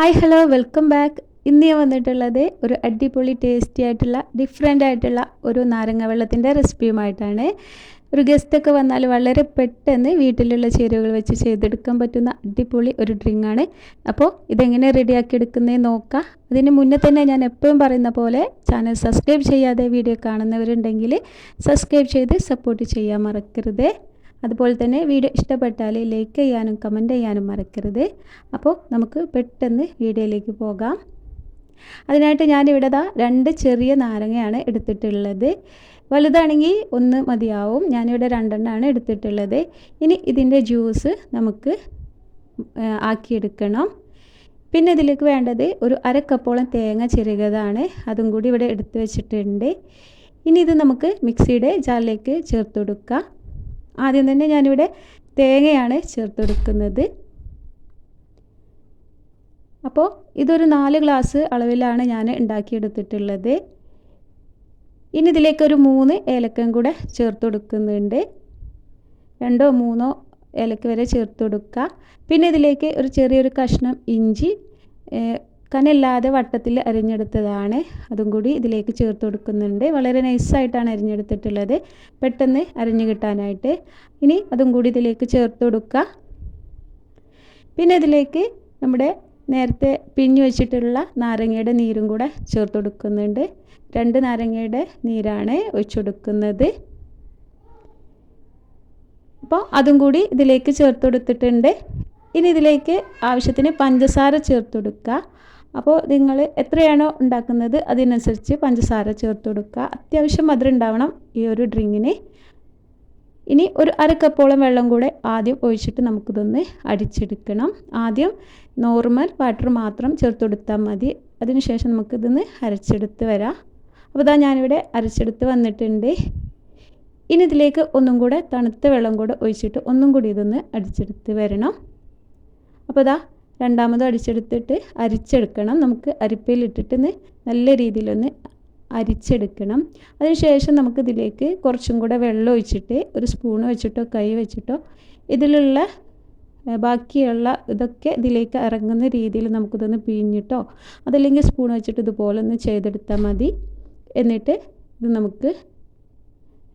Hi hello welcome back. ഇന്ന് ഞാൻ വന്നിട്ടുള്ളത് ഒരു അടിപൊളി ടേസ്റ്റി ആയിട്ടുള്ള ഡിഫറെൻ്റ് ആയിട്ടുള്ള ഒരു നാരങ്ങ വെള്ളത്തിൻ്റെ റെസിപ്പിയുമായിട്ടാണ്. ഒരു ഗസ്റ്റൊക്കെ വന്നാൽ വളരെ പെട്ടെന്ന് വീട്ടിലുള്ള ചേരുവകൾ വെച്ച് ചെയ്തെടുക്കാൻ പറ്റുന്ന അടിപൊളി ഒരു ഡ്രിങ്കാണ്. അപ്പോൾ ഇതെങ്ങനെ റെഡിയാക്കി എടുക്കുന്നതെന്ന് നോക്കാം. അതിന് മുന്നേ തന്നെ ഞാൻ എപ്പോഴും പറയുന്ന പോലെ ചാനൽ സബ്സ്ക്രൈബ് ചെയ്യാതെ വീഡിയോ കാണുന്നവരുണ്ടെങ്കിൽ സബ്സ്ക്രൈബ് ചെയ്ത് സപ്പോർട്ട് ചെയ്യാൻ മറക്കരുത്. അതുപോലെ തന്നെ വീഡിയോ ഇഷ്ടപ്പെട്ടാൽ ലൈക്ക് ചെയ്യാനും കമൻറ്റ് ചെയ്യാനും മറക്കരുത്. അപ്പോൾ നമുക്ക് പെട്ടെന്ന് വീഡിയോയിലേക്ക് പോകാം. അതിനായിട്ട് ഞാനിവിടെ 2 ചെറിയ നാരങ്ങയാണ് എടുത്തിട്ടുള്ളത്. വലുതാണെങ്കിൽ 1 മതിയാവും. ഞാനിവിടെ 2 എടുത്തിട്ടുള്ളത്. ഇനി ഇതിൻ്റെ ജ്യൂസ് നമുക്ക് ആക്കിയെടുക്കണം. പിന്നെ ഇതിലേക്ക് വേണ്ടത് ഒരു 1/2 കപ്പോളം തേങ്ങ ചിരകിയതാണ്. അതും കൂടി ഇവിടെ എടുത്ത് വെച്ചിട്ടുണ്ട്. ഇനി ഇത് നമുക്ക് മിക്സിയുടെ ജാറിലേക്ക് ചേർത്ത് കൊടുക്കാം. ആദ്യം തന്നെ ഞാനിവിടെ തേങ്ങയാണ് ചേർത്ത് കൊടുക്കുന്നത്. അപ്പോൾ ഇതൊരു 4 ഗ്ലാസ് അളവിലാണ് ഞാൻ ഉണ്ടാക്കിയെടുത്തിട്ടുള്ളത്. ഇനി ഇതിലേക്ക് ഒരു 3 ഏലക്കയും കൂടെ ചേർത്ത് കൊടുക്കുന്നുണ്ട്. 2 3 ഏലക്ക വരെ ചേർത്ത് കൊടുക്കുക. പിന്നെ ഇതിലേക്ക് ഒരു ചെറിയൊരു കഷ്ണം ഇഞ്ചി കനമില്ലാതെ വട്ടത്തിൽ അരിഞ്ഞെടുത്തതാണ്. അതും കൂടി ഇതിലേക്ക് ചേർത്ത് കൊടുക്കുന്നുണ്ട്. വളരെ നൈസായിട്ടാണ് അരിഞ്ഞെടുത്തിട്ടുള്ളത്, പെട്ടെന്ന് അരിഞ്ഞു കിട്ടാനായിട്ട്. ഇനി അതും കൂടി ഇതിലേക്ക് ചേർത്ത് കൊടുക്കുക. പിന്നെ ഇതിലേക്ക് നമ്മുടെ നേരത്തെ പിഴിഞ്ഞു വെച്ചിട്ടുള്ള നാരങ്ങയുടെ നീരും കൂടെ ചേർത്ത് കൊടുക്കുന്നുണ്ട്. 2 നാരങ്ങയുടെ നീരാണ് ഒഴിച്ചു കൊടുക്കുന്നത്. അപ്പോൾ അതും കൂടി ഇതിലേക്ക് ചേർത്ത് കൊടുത്തിട്ടുണ്ട്. ഇനി ഇതിലേക്ക് ആവശ്യത്തിന് പഞ്ചസാര ചേർത്ത് കൊടുക്കുക. അപ്പോൾ നിങ്ങൾ എത്രയാണോ ഉണ്ടാക്കുന്നത് അതിനനുസരിച്ച് പഞ്ചസാര ചേർത്ത് കൊടുക്കുക. അത്യാവശ്യം മധുരം ഉണ്ടാവണം ഈ ഒരു ഡ്രിങ്കിന്. ഇനി ഒരു 1/2 കപ്പോളം വെള്ളം കൂടെ ആദ്യം ഒഴിച്ചിട്ട് നമുക്കിതൊന്ന് അടിച്ചെടുക്കണം. ആദ്യം നോർമൽ വാട്ടർ മാത്രം ചേർത്ത് കൊടുത്താൽ മതി. അതിനുശേഷം നമുക്കിതൊന്ന് അരച്ചെടുത്ത് വരാം. അപ്പോൾ ഇതാ ഞാനിവിടെ അരച്ചെടുത്ത് വന്നിട്ടുണ്ട്. ഇനി ഇതിലേക്ക് ഒന്നും കൂടെ തണുത്ത വെള്ളം കൂടെ ഒഴിച്ചിട്ട് ഒന്നും കൂടി ഇതൊന്ന് അടിച്ചെടുത്ത് വരണം. അപ്പോൾ ഇതാ രണ്ടാമതും അടിച്ചെടുത്തിട്ട് അരിച്ചെടുക്കണം. നമുക്ക് അരിപ്പയിലിട്ടിട്ട് നല്ല രീതിയിലൊന്ന് അരിച്ചെടുക്കണം. അതിനുശേഷം നമുക്കിതിലേക്ക് കുറച്ചും കൂടെ വെള്ളം ഒഴിച്ചിട്ട് ഒരു സ്പൂൺ വെച്ചിട്ടോ കൈ വെച്ചിട്ടോ ഇതിലുള്ള ബാക്കിയുള്ള ഇതൊക്കെ ഇതിലേക്ക് ഇറങ്ങുന്ന രീതിയിൽ നമുക്കിതൊന്ന് പിഴിഞ്ഞിട്ടോ അതല്ലെങ്കിൽ സ്പൂൺ വെച്ചിട്ട് ഇതുപോലെ ഒന്ന് ചെയ്തെടുത്താൽ മതി. എന്നിട്ട് ഇത് നമുക്ക്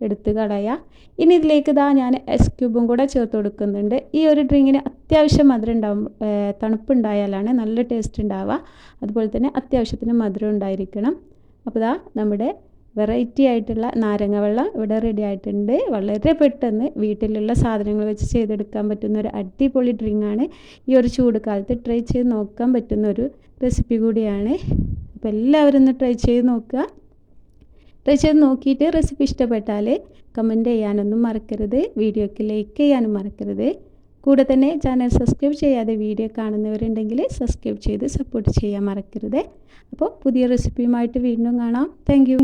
എടുത്ത് കളയാം. ഇനി ഇതിലേക്ക് ഞാൻ ഐസ് ക്യൂബും കൂടെ ചേർത്ത് കൊടുക്കുന്നുണ്ട്. ഈ ഒരു ഡ്രിങ്കിന് അത്യാവശ്യം മധുരം ഉണ്ടാവും. തണുപ്പുണ്ടായാലാണ് നല്ല ടേസ്റ്റ് ഉണ്ടാവുക. അതുപോലെ തന്നെ അത്യാവശ്യത്തിന് മധുരം ഉണ്ടായിരിക്കണം. അപ്പോൾ നമ്മുടെ വെറൈറ്റി ആയിട്ടുള്ള നാരങ്ങ വെള്ളം ഇവിടെ റെഡി ആയിട്ടുണ്ട്. വളരെ പെട്ടെന്ന് വീട്ടിലുള്ള സാധനങ്ങൾ വെച്ച് ചെയ്തെടുക്കാൻ പറ്റുന്ന ഒരു അടിപൊളി ഡ്രിങ്കാണ്. ഈ ഒരു ചൂട് കാലത്ത് ട്രൈ ചെയ്ത് നോക്കാൻ പറ്റുന്ന ഒരു റെസിപ്പി കൂടിയാണ്. അപ്പോൾ എല്ലാവരും ഒന്ന് ട്രൈ ചെയ്ത് നോക്കുക. ട്രൈ ചെയ്ത് നോക്കിയിട്ട് റെസിപ്പി ഇഷ്ടപ്പെട്ടാൽ കമൻറ്റ് ചെയ്യാനൊന്നും മറക്കരുത്. വീഡിയോയ്ക്ക് ലൈക്ക് ചെയ്യാനും മറക്കരുത്. കൂടെ തന്നെ ചാനൽ സബ്സ്ക്രൈബ് ചെയ്യാതെ വീഡിയോ കാണുന്നവരുണ്ടെങ്കിൽ സബ്സ്ക്രൈബ് ചെയ്ത് സപ്പോർട്ട് ചെയ്യാൻ മറക്കരുത്. അപ്പോൾ പുതിയ റെസിപ്പിയുമായിട്ട് വീണ്ടും കാണാം. Thank you.